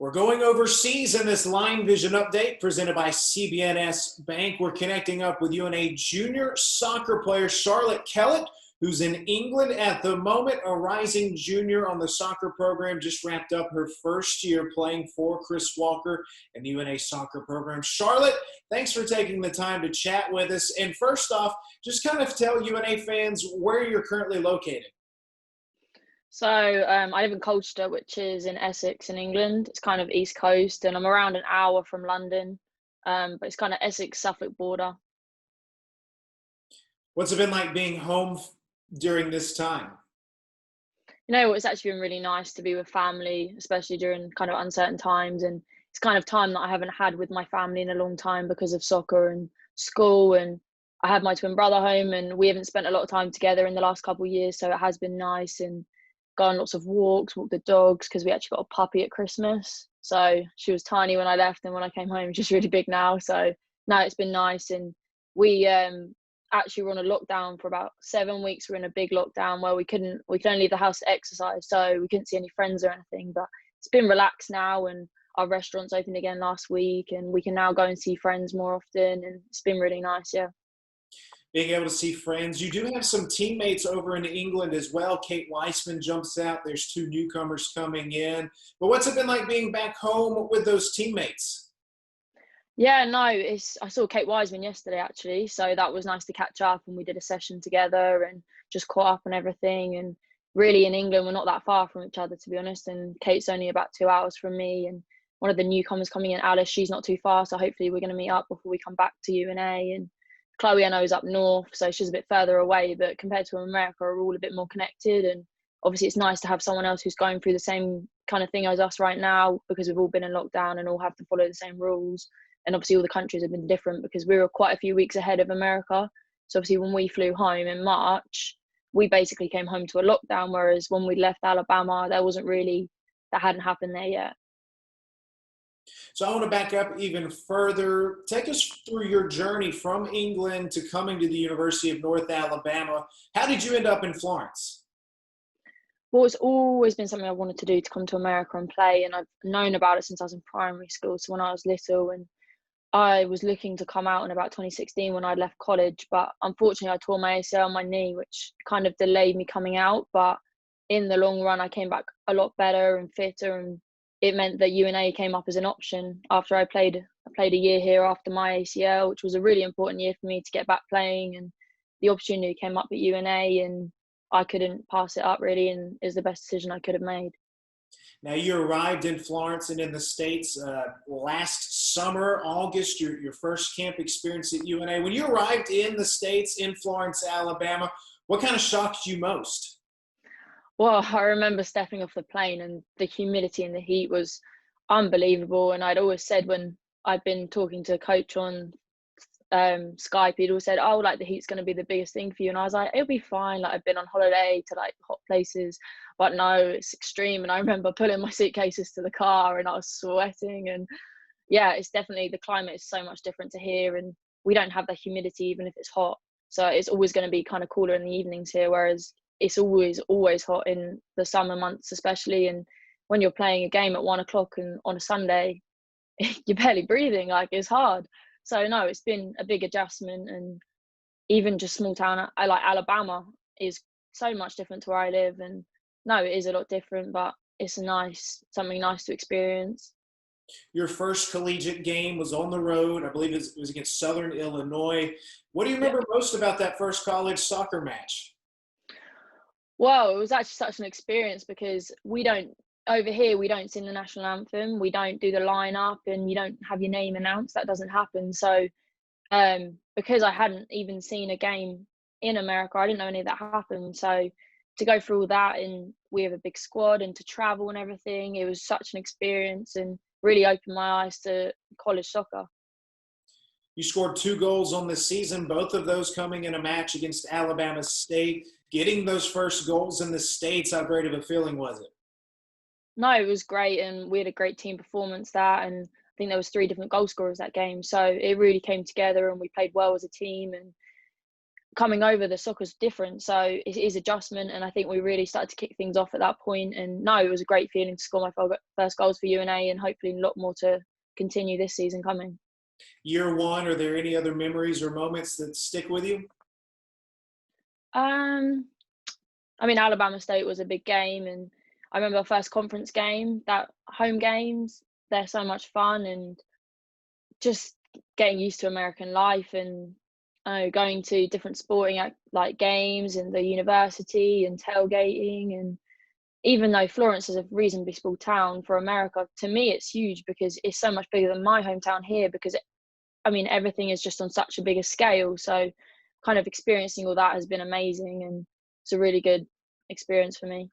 We're going overseas in this Line Vision update presented by CBNS Bank. We're connecting up with UNA junior soccer player Charlotte Kellett, who's in England at the moment, a rising junior on the soccer program, just wrapped up her first year playing for Chris Walker and the UNA soccer program. Charlotte, thanks for taking the time to chat with us. And first off, just kind of tell UNA fans where you're currently located. So I live in Colchester, which is in Essex in England. It's kind of East Coast, and I'm around an hour from London, but it's kind of Essex-Suffolk border. What's it been like being home during this time? You know, it's actually been really nice to be with family, especially during kind of uncertain times, and it's kind of time that I haven't had with my family in a long time because of soccer and school. And I had my twin brother home, and we haven't spent a lot of time together in the last couple of years, so it has been nice. And go on lots of walks, walk the dogs, because we actually got a puppy at Christmas. So she was tiny when I left, and when I came home, she's really big now. So no, it's been nice. And we actually were on a lockdown for about 7 weeks. We're in a big lockdown where we could only leave the house to exercise, so we couldn't see any friends or anything. But it's been relaxed now, and our restaurants opened again last week, and we can now go and see friends more often, and it's been really nice. Yeah. Being able to see friends. You do have some teammates over in England as well. Kate Weissman jumps out. There's two newcomers coming in. But what's it been like being back home with those teammates? Yeah, no, I saw Kate Wiseman yesterday actually, so that was nice to catch up, and we did a session together and just caught up on everything. And really, in England, we're not that far from each other, to be honest. And Kate's only about 2 hours from me, and one of the newcomers coming in, Alice, she's not too far, so hopefully we're going to meet up before we come back to UNA. And Chloe, I know, is up north, so she's a bit further away, but compared to America, we're all a bit more connected. And obviously it's nice to have someone else who's going through the same kind of thing as us right now, because we've all been in lockdown and all have to follow the same rules. And obviously all the countries have been different because we were quite a few weeks ahead of America. So obviously when we flew home in March, we basically came home to a lockdown, whereas when we left Alabama, that hadn't happened there yet. So I want to back up even further. Take us through your journey from England to coming to the University of North Alabama. How did you end up in Florence? Well, it's always been something I wanted to do, to come to America and play, and I've known about it since I was in primary school, so when I was little. And I was looking to come out in about 2016 when I left college, but unfortunately I tore my ACL on my knee, which kind of delayed me coming out. But in the long run, I came back a lot better and fitter, and it meant that UNA came up as an option after I played a year here after my ACL, which was a really important year for me to get back playing. And the opportunity came up at UNA, and I couldn't pass it up really, and it was the best decision I could have made. Now, you arrived in Florence and in the States last summer, August, your first camp experience at UNA. When you arrived in the States, in Florence, Alabama, what kind of shocked you most? Well, I remember stepping off the plane, and the humidity and the heat was unbelievable. And I'd always said, when I'd been talking to a coach on Skype, he'd always said, "Oh, like the heat's going to be the biggest thing for you." And I was like, "It'll be fine. Like I've been on holiday to like hot places, but no, it's extreme." And I remember pulling my suitcases to the car, and I was sweating. And yeah, it's definitely, the climate is so much different to here, and we don't have the humidity even if it's hot. So it's always going to be kind of cooler in the evenings here, whereas it's always hot in the summer months, especially. And when you're playing a game at 1 o'clock and on a Sunday, you're barely breathing. Like it's hard. So no, it's been a big adjustment. And even just small town, I like Alabama is so much different to where I live. And no, it is a lot different, but it's something nice to experience. Your first collegiate game was on the road. I believe it was against Southern Illinois. What do you Yeah. remember most about that first college soccer match? Well, it was actually such an experience because over here, we don't sing the national anthem. We don't do the lineup, and you don't have your name announced. That doesn't happen. So because I hadn't even seen a game in America, I didn't know any of that happened. So to go through all that, and we have a big squad, and to travel and everything, it was such an experience and really opened my eyes to college soccer. You scored 2 goals on the season, both of those coming in a match against Alabama State. Getting those first goals in the States, how great of a feeling was it? No, it was great, and we had a great team performance that, and I think there was 3 different goal scorers that game. So it really came together, and we played well as a team. And coming over, the soccer's different, so it is adjustment, and I think we really started to kick things off at that point. And no, it was a great feeling to score my first goals for UNA, and hopefully a lot more to continue this season coming. Year one, are there any other memories or moments that stick with you? I mean, Alabama State was a big game, and I remember our first conference game, that home games, they're so much fun, and just getting used to American life, and going to different sporting like games and the university and tailgating. And even though Florence is a reasonably small town for America, to me it's huge because it's so much bigger than my hometown here, because I mean, everything is just on such a bigger scale. So kind of experiencing all that has been amazing, and it's a really good experience for me.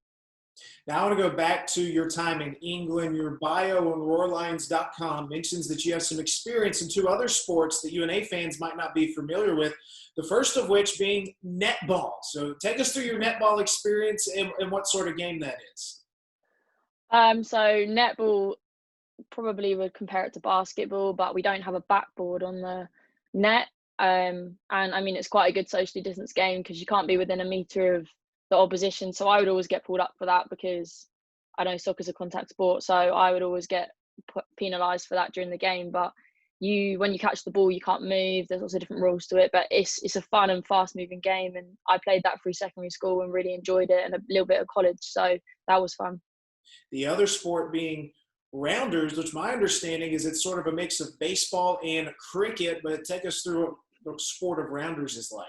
Now, I want to go back to your time in England. Your bio on roarlions.com mentions that you have some experience in two other sports that UNA fans might not be familiar with, the first of which being netball. So take us through your netball experience and what sort of game that is. So netball, probably would compare it to basketball, but we don't have a backboard on the net. And I mean, it's quite a good socially distanced game because you can't be within a metre of the opposition. So I would always get pulled up for that, because I know soccer's a contact sport. So I would always get penalised for that during the game. But when you catch the ball, you can't move. There's also different rules to it, but it's a fun and fast moving game. And I played that through secondary school and really enjoyed it, and a little bit of college. So that was fun. The other sport being rounders, which my understanding is it's sort of a mix of baseball and cricket, but take us through what the sport of rounders is like.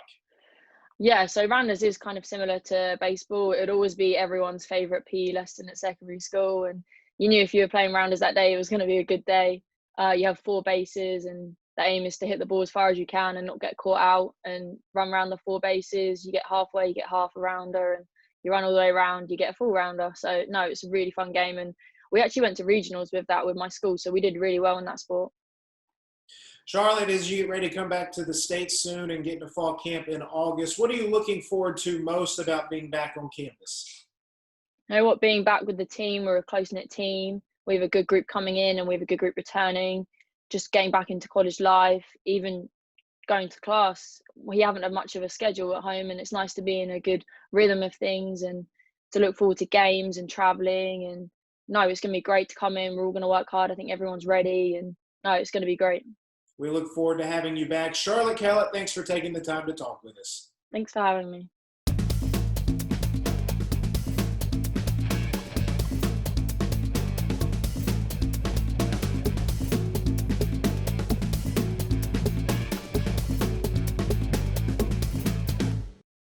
Yeah, so rounders is kind of similar to baseball. It would always be everyone's favourite PE lesson at secondary school, and you knew if you were playing rounders that day, it was going to be a good day. You have 4 bases, and the aim is to hit the ball as far as you can and not get caught out, and run around the 4 bases. You get halfway, you get half a rounder, and you run all the way around, you get a full rounder. So no, it's a really fun game, and we actually went to regionals with that with my school, so we did really well in that sport. Charlotte, as you get ready to come back to the States soon and get into fall camp in August, what are you looking forward to most about being back on campus? You know what, being back with the team, we're a close-knit team. We have a good group coming in and we have a good group returning. Just getting back into college life, even going to class. We haven't had much of a schedule at home, and it's nice to be in a good rhythm of things and to look forward to games and travelling. And no, it's going to be great to come in. We're all going to work hard. I think everyone's ready, and no, it's going to be great. We look forward to having you back. Charlotte Kellett, thanks for taking the time to talk with us. Thanks for having me.